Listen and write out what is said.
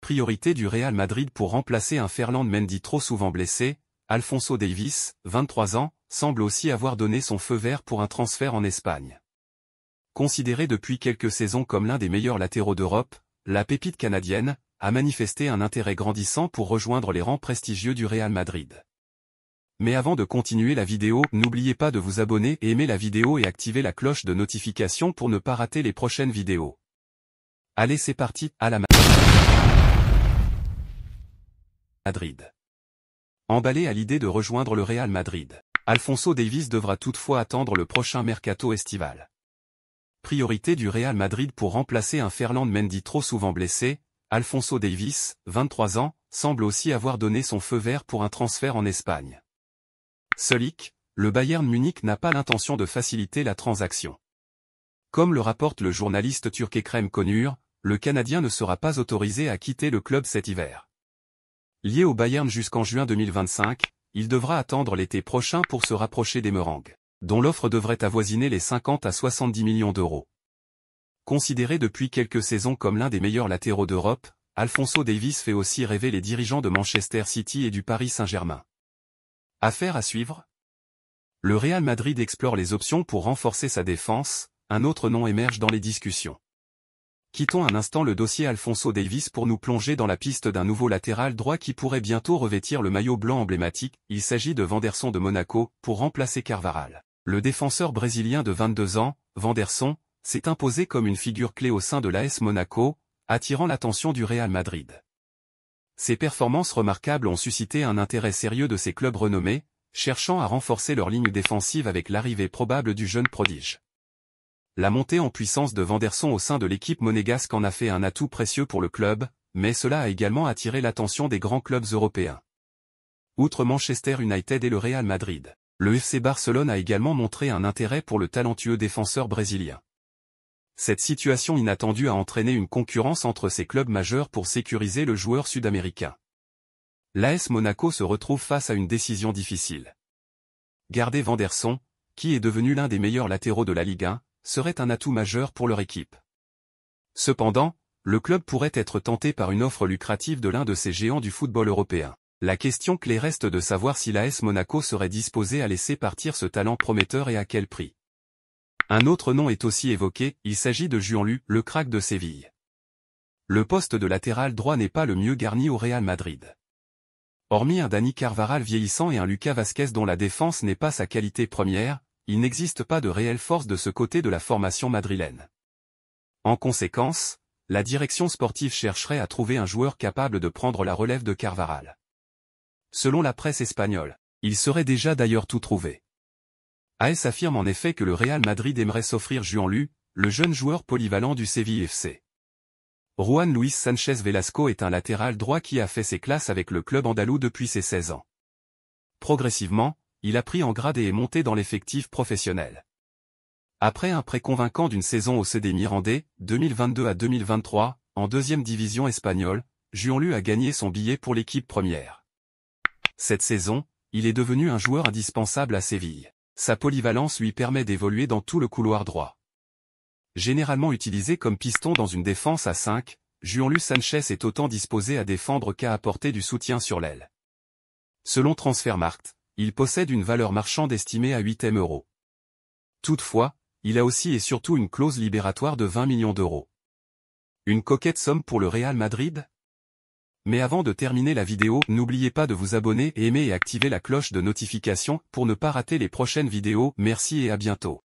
Priorité du Real Madrid pour remplacer un Ferland Mendy trop souvent blessé. Alphonso Davies, 23 ans, semble aussi avoir donné son feu vert pour un transfert en Espagne. Considéré depuis quelques saisons comme l'un des meilleurs latéraux d'Europe, la pépite canadienne a manifesté un intérêt grandissant pour rejoindre les rangs prestigieux du Real Madrid. Mais avant de continuer la vidéo, n'oubliez pas de vous abonner et aimer la vidéo et activer la cloche de notification pour ne pas rater les prochaines vidéos. Allez, c'est parti, à la Madrid. Emballé à l'idée de rejoindre le Real Madrid, Alphonso Davies devra toutefois attendre le prochain mercato estival. Priorité du Real Madrid pour remplacer un Ferland Mendy trop souvent blessé. Alphonso Davies, 23 ans, semble aussi avoir donné son feu vert pour un transfert en Espagne. Seul le Bayern Munich n'a pas l'intention de faciliter la transaction. Comme le rapporte le journaliste turc Ekrem Konur, le Canadien ne sera pas autorisé à quitter le club cet hiver. Lié au Bayern jusqu'en juin 2025, il devra attendre l'été prochain pour se rapprocher des Merengues, dont l'offre devrait avoisiner les 50 à 70 millions d'euros. Considéré depuis quelques saisons comme l'un des meilleurs latéraux d'Europe, Alphonso Davies fait aussi rêver les dirigeants de Manchester City et du Paris Saint-Germain. Affaire à suivre. Le Real Madrid explore les options pour renforcer sa défense, un autre nom émerge dans les discussions. Quittons un instant le dossier Alphonso Davies pour nous plonger dans la piste d'un nouveau latéral droit qui pourrait bientôt revêtir le maillot blanc emblématique. Il s'agit de Wanderson de Monaco, pour remplacer Carvajal. Le défenseur brésilien de 22 ans, Wanderson, s'est imposé comme une figure clé au sein de l'AS Monaco, attirant l'attention du Real Madrid. Ses performances remarquables ont suscité un intérêt sérieux de ces clubs renommés, cherchant à renforcer leur ligne défensive avec l'arrivée probable du jeune prodige. La montée en puissance de Wanderson au sein de l'équipe monégasque en a fait un atout précieux pour le club, mais cela a également attiré l'attention des grands clubs européens. Outre Manchester United et le Real Madrid, le FC Barcelone a également montré un intérêt pour le talentueux défenseur brésilien. Cette situation inattendue a entraîné une concurrence entre ces clubs majeurs pour sécuriser le joueur sud-américain. L'AS Monaco se retrouve face à une décision difficile. Garder Wanderson, qui est devenu l'un des meilleurs latéraux de la Ligue 1, serait un atout majeur pour leur équipe. Cependant, le club pourrait être tenté par une offre lucrative de l'un de ces géants du football européen. La question clé reste de savoir si l'AS Monaco serait disposé à laisser partir ce talent prometteur et à quel prix. Un autre nom est aussi évoqué, il s'agit de Juanlu, le crack de Séville. Le poste de latéral droit n'est pas le mieux garni au Real Madrid. Hormis un Dani Carvajal vieillissant et un Lucas Vázquez dont la défense n'est pas sa qualité première, il n'existe pas de réelle force de ce côté de la formation madrilène. En conséquence, la direction sportive chercherait à trouver un joueur capable de prendre la relève de Carvajal. Selon la presse espagnole, il serait déjà d'ailleurs tout trouvé. AS affirme en effet que le Real Madrid aimerait s'offrir Juanlu, le jeune joueur polyvalent du Séville FC. Juan Luis Sánchez Velasco est un latéral droit qui a fait ses classes avec le club andalou depuis ses 16 ans. Progressivement, il a pris en grade et est monté dans l'effectif professionnel. Après un prêt convaincant d'une saison au CD Mirandés, 2022 à 2023, en deuxième division espagnole, Juanlu a gagné son billet pour l'équipe première. Cette saison, il est devenu un joueur indispensable à Séville. Sa polyvalence lui permet d'évoluer dans tout le couloir droit. Généralement utilisé comme piston dans une défense à 5, Juanlu Sánchez est autant disposé à défendre qu'à apporter du soutien sur l'aile. Selon Transfermarkt, il possède une valeur marchande estimée à 8 M €. Toutefois, il a aussi et surtout une clause libératoire de 20 millions d'euros. Une coquette somme pour le Real Madrid? Mais avant de terminer la vidéo, n'oubliez pas de vous abonner et aimer et activer la cloche de notification pour ne pas rater les prochaines vidéos. Merci et à bientôt.